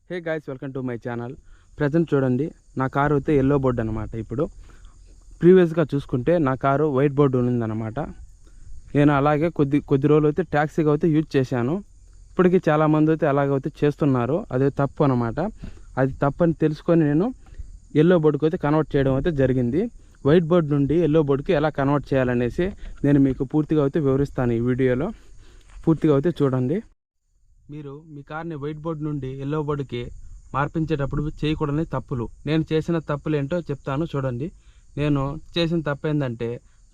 Hey guys, welcome to my channel. Present చూడండి, నా car అయితే ఎల్లో బోర్డ్ అనమాట. ఇప్పుడు ప్రీవియస్గా చూసుకుంటే నా కారు వైట్ బోర్డు ఉన్నదనమాట. నేను అలాగే కొద్ది రోజులు అయితే ట్యాక్సీగా అయితే యూజ్ చేశాను. ఇప్పటికీ చాలామంది అయితే అలాగైతే చేస్తున్నారు. అది తప్పు అనమాట. అది తప్పని తెలుసుకొని నేను ఎల్లో బోర్డుకి అయితే కన్వర్ట్ చేయడం అయితే జరిగింది. వైట్ బోర్డ్ నుండి ఎల్లో బోర్డుకి ఎలా కన్వర్ట్ చేయాలనేసి నేను మీకు పూర్తిగా అయితే వివరిస్తాను. ఈ వీడియోలో పూర్తిగా అయితే చూడండి. మీరు మీ కార్ని వైట్ బోర్డ్ నుండి ఎల్లో బోర్డుకి మార్పించేటప్పుడు చేయకూడని తప్పులు, నేను చేసిన తప్పులు ఏంటో చెప్తాను చూడండి. నేను చేసిన తప్పు ఏంటంటే,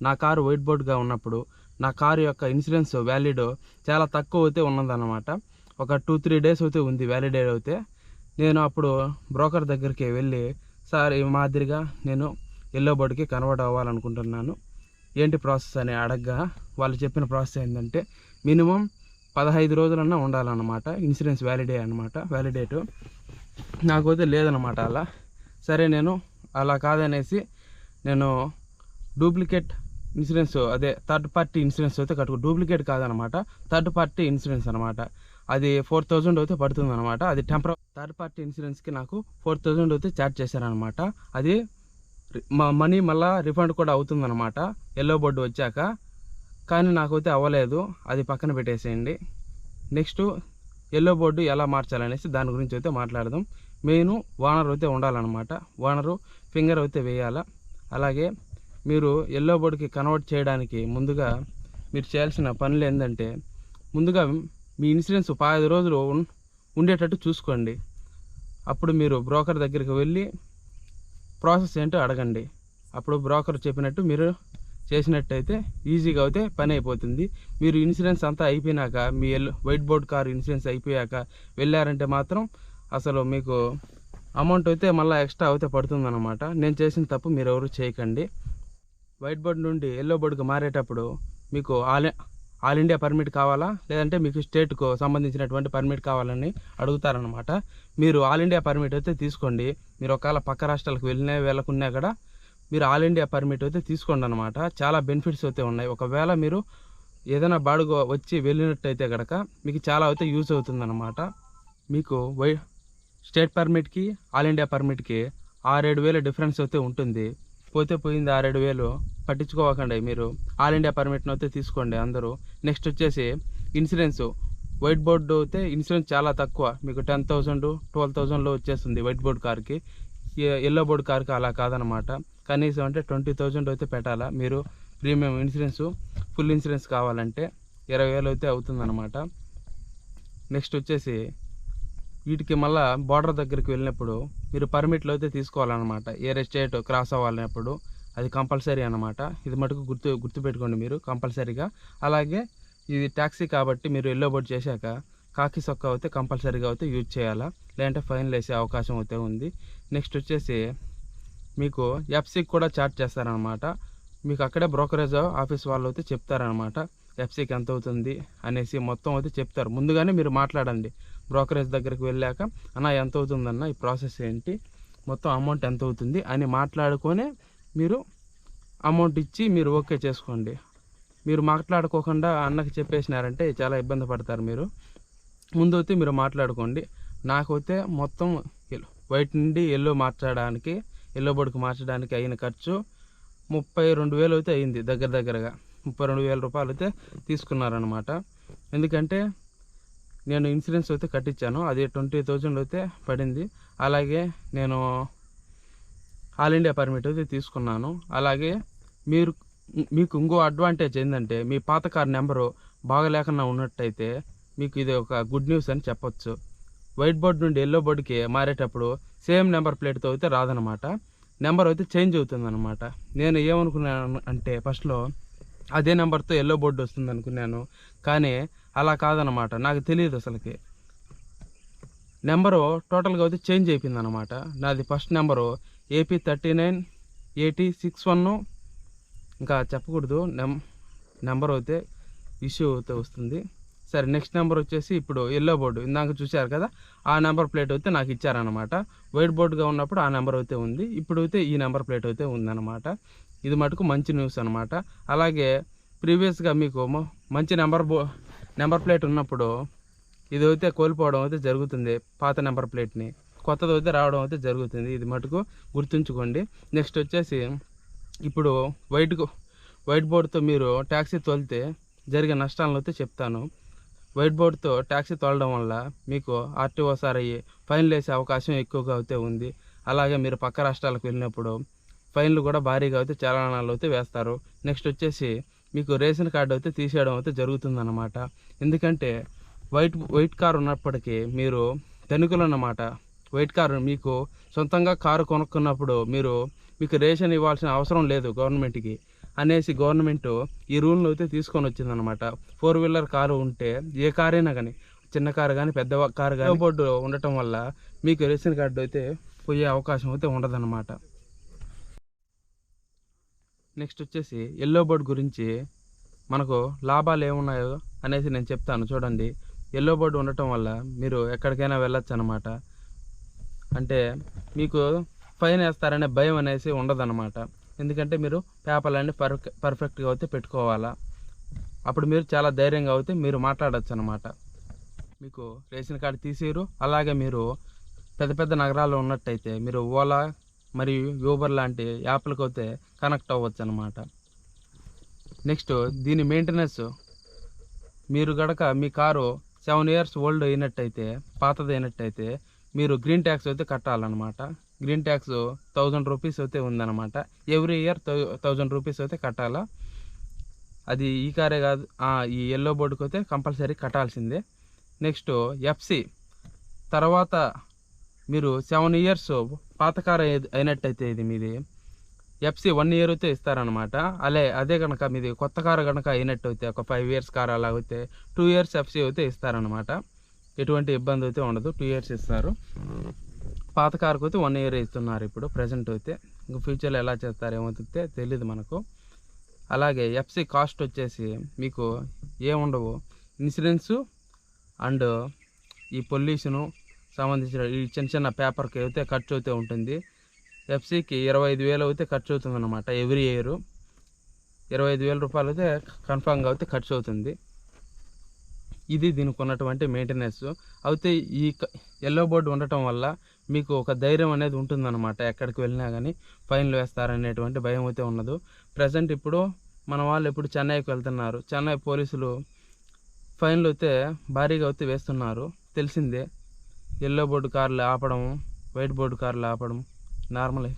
నా కారు వైట్ బోర్డ్గా ఉన్నప్పుడు నా కారు యొక్క ఇన్సూరెన్స్ వ్యాలిడ్ చాలా తక్కువ అయితే ఉన్నదన్నమాట. ఒక 2-3 డేస్ అయితే ఉంది వ్యాలిడేట్ అయితే. నేను అప్పుడు బ్రోకర్ దగ్గరికి వెళ్ళి, సార్ ఈ మాదిరిగా నేను ఎల్లో బోర్డుకి కన్వర్ట్ అవ్వాలనుకుంటున్నాను, ఏంటి ప్రాసెస్ అని అడగగా వాళ్ళు చెప్పిన ప్రాసెస్ ఏంటంటే, మినిమం 15 రోజులన్నా ఉండాలన్నమాట ఇన్సూరెన్స్ వ్యాలిడేటు. నాకైతే లేదన్నమాట అలా. సరే, నేను అలా కాదనేసి నేను డూప్లికేట్ ఇన్సూరెన్స్, అదే థర్డ్ పార్టీ ఇన్సూరెన్స్ అయితే డూప్లికేట్ కాదనమాట, థర్డ్ పార్టీ ఇన్సూరెన్స్ అనమాట. అది 4000 అయితే పడుతుంది అనమాట. అది థర్డ్ పార్టీ ఇన్సూరెన్స్కి నాకు 4000 అయితే ఛార్జ్ చేశారనమాట. అది మనీ మళ్ళీ రిఫండ్ కూడా అవుతుందన్నమాట ఎల్లో బోర్డు వచ్చాక. కానీ నాకైతే అవ్వలేదు, అది పక్కన పెట్టేసేయండి. నెక్స్ట్ ఎల్లో బోర్డు ఎలా మార్చాలనేసి దాని గురించి అయితే మాట్లాడదాం. మెయిన్ ఓనర్ అయితే ఉండాలన్నమాట. ఓనరు ఫింగర్ అయితే వేయాలా. అలాగే మీరు ఎల్లో బోర్డుకి కన్వర్ట్ చేయడానికి ముందుగా మీరు చేయాల్సిన పనులు ఏంటంటే, ముందుగా మీ ఇన్సూరెన్స్ 15 రోజులు ఉండేటట్టు చూసుకోండి. అప్పుడు మీరు బ్రోకర్ దగ్గరికి వెళ్ళి ప్రాసెస్ ఏంటో అడగండి. అప్పుడు బ్రోకర్ చెప్పినట్టు మీరు చేసినట్టయితే ఈజీగా అయితే పని అయిపోతుంది. మీరు ఇన్సూరెన్స్ అంతా అయిపోయినాక, మీ వైట్ బోర్డ్ కార్ ఇన్సూరెన్స్ అయిపోయాక వెళ్ళారంటే మాత్రం అసలు మీకు అమౌంట్ అయితే మళ్ళీ ఎక్స్ట్రా అయితే పడుతుందన్నమాట. నేను చేసిన తప్పు మీరు ఎవరు చేయకండి. వైట్ బోర్డ్ నుండి ఎల్లో బోర్డుకి మారేటప్పుడు మీకు ఆల్ ఇండియా పర్మిట్ కావాలా, లేదంటే మీకు స్టేట్కు సంబంధించినటువంటి పర్మిట్ కావాలని అడుగుతారనమాట. మీరు ఆల్ ఇండియా పర్మిట్ అయితే తీసుకోండి. మీరు ఒకవేళ పక్క రాష్ట్రాలకు వెళ్ళకున్నా కూడా మీరు ఆల్ ఇండియా పర్మిట్ అయితే తీసుకోండి అనమాట. చాలా బెనిఫిట్స్ అయితే ఉన్నాయి. ఒకవేళ మీరు ఏదైనా బాడుగ వచ్చి వెళ్ళినట్టయితే కనుక మీకు చాలా అయితే యూజ్ అవుతుందన్నమాట. మీకు స్టేట్ పర్మిట్కి ఆల్ ఇండియా పర్మిట్కి 6-7 వేల డిఫరెన్స్ అయితే ఉంటుంది. పోతే పోయింది 6-7 వేలు, పట్టించుకోకండి. మీరు ఆల్ ఇండియా పర్మిట్ని అయితే తీసుకోండి అందరూ. నెక్స్ట్ వచ్చేసి ఇన్సూరెన్స్. వైట్ బోర్డు అయితే ఇన్సూరెన్స్ చాలా తక్కువ, మీకు 10,000-12,000లో వచ్చేస్తుంది వైట్ బోర్డ్ కార్కి. ఎల్లో బోర్డ్ కార్కి అలా కాదనమాట. కనీసం అంటే 20,000 అయితే పెట్టాలా. మీరు ప్రీమియం ఇన్సూరెన్స్, ఫుల్ ఇన్సూరెన్స్ కావాలంటే 20,000 అయితే అవుతుందన్నమాట. నెక్స్ట్ వచ్చేసి వీటికి మళ్ళీ బార్డర్ దగ్గరికి వెళ్ళినప్పుడు మీరు పర్మిట్లు అయితే తీసుకోవాలన్నమాట. ఏరే స్టేట్ క్రాస్ అవ్వాలన్నప్పుడు అది కంపల్సరీ అనమాట. ఇది మటుకు గుర్తుపెట్టుకోండి మీరు కంపల్సరీగా. అలాగే ఇది ట్యాక్సీ కాబట్టి మీరు ఎల్లో బోర్డ్ చేశాక కాకి సొక్క అయితే కంపల్సరీగా అయితే యూజ్ చేయాలా, లేదంటే ఫైన్లు వేసే అవకాశం అయితే ఉంది. నెక్స్ట్ వచ్చేసి మీకు ఎఫ్సీకి కూడా ఛార్జ్ చేస్తారనమాట. మీకు అక్కడే బ్రోకరేజ్ ఆఫీస్ వాళ్ళు అయితే చెప్తారనమాట ఎఫ్సీకి ఎంత అవుతుంది అనేసి మొత్తం అయితే చెప్తారు. ముందుగానే మీరు మాట్లాడండి బ్రోకరేజ్ దగ్గరికి వెళ్ళాక, అన్న ఎంత అవుతుందన్న, ఈ ప్రాసెస్ ఏంటి, మొత్తం అమౌంట్ ఎంత అవుతుంది అని మాట్లాడుకొని మీరు అమౌంట్ ఇచ్చి మీరు ఓకే చేసుకోండి. మీరు మాట్లాడుకోకుండా అన్నకి చెప్పేసినారంటే చాలా ఇబ్బంది పడతారు. మీరు ముందు అయితే మీరు మాట్లాడుకోండి. నాకైతే మొత్తం వైట్ నుండి ఎల్లో బోర్డుకి మార్చడానికి అయిన ఖర్చు 32,000 అయితే అయింది. దగ్గరగా 32,000 రూపాయలు అయితే తీసుకున్నారనమాట. ఎందుకంటే నేను ఇన్సూరెన్స్ అయితే కట్టించాను, అది 20,000 అయితే పడింది. అలాగే నేను ఆల్ ఇండియా పర్మిట్ అయితే తీసుకున్నాను. అలాగే మీకు ఇంకో అడ్వాంటేజ్ ఏంటంటే, మీ పాత కార్ నెంబరు బాగలేకుండా ఉన్నట్టయితే మీకు ఇది ఒక గుడ్ న్యూస్ అని చెప్పొచ్చు. వైట్ బోర్డ్ నుండి ఎల్లో బోర్డుకి మారేటప్పుడు సేమ్ నెంబర్ ప్లేట్తో అయితే రాదనమాట, నెంబర్ అయితే చేంజ్ అవుతుందన్నమాట. నేను ఏమనుకున్నాను అంటే, ఫస్ట్లో అదే నెంబర్తో ఎల్లో బోర్డు వస్తుంది అనుకున్నాను. కానీ అలా కాదనమాట. నాకు తెలియదు అసలుకి. నెంబరు టోటల్గా అయితే చేంజ్ అయిపోయిందనమాట. నాది ఫస్ట్ నెంబరు AP 398061, ఇంకా చెప్పకూడదు నెంబర్ అయితే ఇష్యూ అయితే వస్తుంది. సరే, నెక్స్ట్ నెంబర్ వచ్చేసి ఇప్పుడు ఎల్లో బోర్డు ఇందాక చూశారు కదా, ఆ నెంబర్ ప్లేట్ అయితే నాకు ఇచ్చారనమాట. వైట్ బోర్డుగా ఉన్నప్పుడు ఆ నెంబర్ అయితే ఉంది, ఇప్పుడు అయితే ఈ నెంబర్ ప్లేట్ అయితే ఉందన్నమాట. ఇది మటుకు మంచి న్యూస్ అనమాట. అలాగే ప్రీవియస్గా మీకు మంచి నెంబర్ ప్లేట్ ఉన్నప్పుడు ఇదైతే కోల్పోవడం అయితే జరుగుతుంది, పాత నెంబర్ ప్లేట్ని. కొత్తది అయితే రావడం అయితే జరుగుతుంది. ఇది మటుకు గుర్తుంచుకోండి. నెక్స్ట్ వచ్చేసి ఇప్పుడు వైట్ బోర్డ్తో మీరు ట్యాక్సీ తోలితే జరిగే నష్టాలను అయితే చెప్తాను. వైట్ బోర్డ్తో ట్యాక్సీ తోలడం వల్ల మీకు ఆర్టీఓ సార్ అయ్యి ఫైన్లు వేసే అవకాశం ఎక్కువగా అయితే ఉంది. అలాగే మీరు పక్క రాష్ట్రాలకు వెళ్ళినప్పుడు ఫైన్లు కూడా భారీగా అయితే చాలానాలు అయితే వేస్తారు. నెక్స్ట్ వచ్చేసి మీకు రేషన్ కార్డు అయితే తీసేయడం అయితే జరుగుతుందన్నమాట. ఎందుకంటే వైట్ కారు ఉన్నప్పటికీ మీరు ధనికులు అన్నమాట. వైట్ కారు మీకు సొంతంగా కారు కొనుక్కున్నప్పుడు మీకు రేషన్ ఇవ్వాల్సిన అవసరం లేదు గవర్నమెంట్కి అనేసి గవర్నమెంట్ ఈ రూల్ను అయితే తీసుకొని వచ్చిందనమాట. 4 వీలర్ కారు ఉంటే ఏ కారైనా కానీ, చిన్న కారు కానీ పెద్ద కారు కానీ బోర్డు ఉండటం వల్ల మీకు రేషన్ కార్డు అయితే పోయే అవకాశం అయితే ఉండదన్నమాట. నెక్స్ట్ వచ్చేసి ఎల్లో బోర్డు గురించి మనకు లాభాలు ఏమున్నాయో అనేసి నేను చెప్తాను చూడండి. ఎల్లో బోర్డు ఉండటం వల్ల మీరు ఎక్కడికైనా వెళ్ళొచ్చు అనమాట. అంటే మీకు ఫైన్ వేస్తారనే భయం అనేసి ఉండదన్నమాట. ఎందుకంటే మీరు పేపర్లన్నీ పర్ఫెక్ట్గా అయితే పెట్టుకోవాలా. అప్పుడు మీరు చాలా ధైర్యంగా అయితే మీరు మాట్లాడచ్చు అనమాట. మీకు రేషన్ కార్డు తీసేయరు. అలాగే మీరు పెద్ద పెద్ద నగరాల్లో ఉన్నట్టయితే మీరు ఓలా మరియు యూబర్ లాంటి యాప్లకు అయితే కనెక్ట్ అవ్వచ్చు అనమాట. నెక్స్ట్ దీని మెయింటెనెన్స్, మీరు గనక మీ కారు 7 ఇయర్స్ ఓల్డ్ అయినట్టయితే, పాతది అయినట్టయితే మీరు గ్రీన్ ట్యాక్స్ అయితే కట్టాలన్నమాట. గ్రీన్ ట్యాక్స్ 1000 రూపీస్ అయితే ఉందన్నమాట. ఎవ్రీ ఇయర్ 1000 రూపీస్ అయితే కట్టాలా. అది ఈ కారే కాదు, ఈ ఎల్లో బోర్డుకి అయితే కంపల్సరీ కట్టాల్సిందే. నెక్స్ట్ ఎఫ్సి తర్వాత మీరు 7 ఇయర్స్ పాత కారు అయినట్టయితే ఇది మీది ఎఫ్సి 1 ఇయర్ అయితే ఇస్తారనమాట. అదే కనుక మీది కొత్త కారు కనుక అయినట్టయితే ఒక 5 ఇయర్స్ కారు అలా అయితే 2 ఇయర్స్ ఎఫ్సి అయితే ఇస్తారనమాట. ఎటువంటి ఇబ్బంది అయితే ఉండదు, 2 ఇయర్స్ ఇస్తారు. పాత కారుకు అయితే 1 ఇయర్ ఇస్తున్నారు ఇప్పుడు ప్రజెంట్ అయితే. ఇంకా ఫ్యూచర్లో ఎలా చేస్తారేమవుతుంటే తెలియదు మనకు. అలాగే ఎఫ్సి కాస్ట్ వచ్చేసి మీకు ఏముండవు, ఇన్సూరెన్సు అండ్ ఈ పొల్యూషను సంబంధించిన ఈ చిన్న చిన్న పేపర్కి అయితే ఖర్చు అయితే ఉంటుంది. ఎఫ్సికి 25,000 అయితే ఖర్చు అవుతుంది అనమాట. ఎవ్రీ ఇయర్ 25,000 రూపాయలు అయితే కన్ఫామ్గా అయితే ఖర్చు అవుతుంది. ఇది దీనికి ఉన్నటువంటి మెయింటెనెన్స్. అయితే ఈ ఎల్లో బోర్డు ఉండటం వల్ల మీకు ఒక ధైర్యం అనేది ఉంటుందన్నమాట. ఎక్కడికి వెళ్ళినా కానీ ఫైన్లు వేస్తారనేటువంటి భయం అయితే ఉండదు. ప్రజెంట్ ఇప్పుడు మన వాళ్ళు ఇప్పుడు చెన్నైకి వెళ్తున్నారు. చెన్నై పోలీసులు ఫైన్లు అయితే భారీగా అయితే వేస్తున్నారు, తెలిసిందే. ఎల్లో బోర్డు కార్లు ఆపడం, వైట్ బోర్డు కార్లు ఆపడం నార్మలే.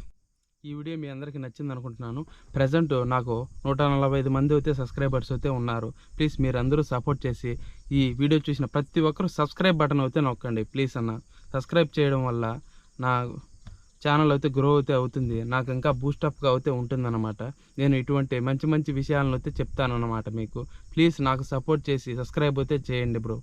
ఈ వీడియో మీ అందరికీ నచ్చింది అనుకుంటున్నాను. ప్రజెంట్ నాకు 145 మంది అయితే సబ్స్క్రైబర్స్ అయితే ఉన్నారు. ప్లీజ్ మీరు అందరూ సపోర్ట్ చేసి ఈ వీడియో చూసిన ప్రతి ఒక్కరు సబ్స్క్రైబ్ బటన్ అయితే నొక్కండి ప్లీజ్ అన్న. సబ్స్క్రైబ్ చేయడం వల్ల నా ఛానల్ అయితే గ్రో అయితే అవుతుంది, నాకు ఇంకా బూస్టప్గా అయితే ఉంటుందన్నమాట. నేను ఇటువంటి మంచి మంచి విషయాలను అయితే చెప్తాను అన్నమాట మీకు. ప్లీజ్ నాకు సపోర్ట్ చేసి సబ్స్క్రైబ్ అయితే చేయండి బ్రో.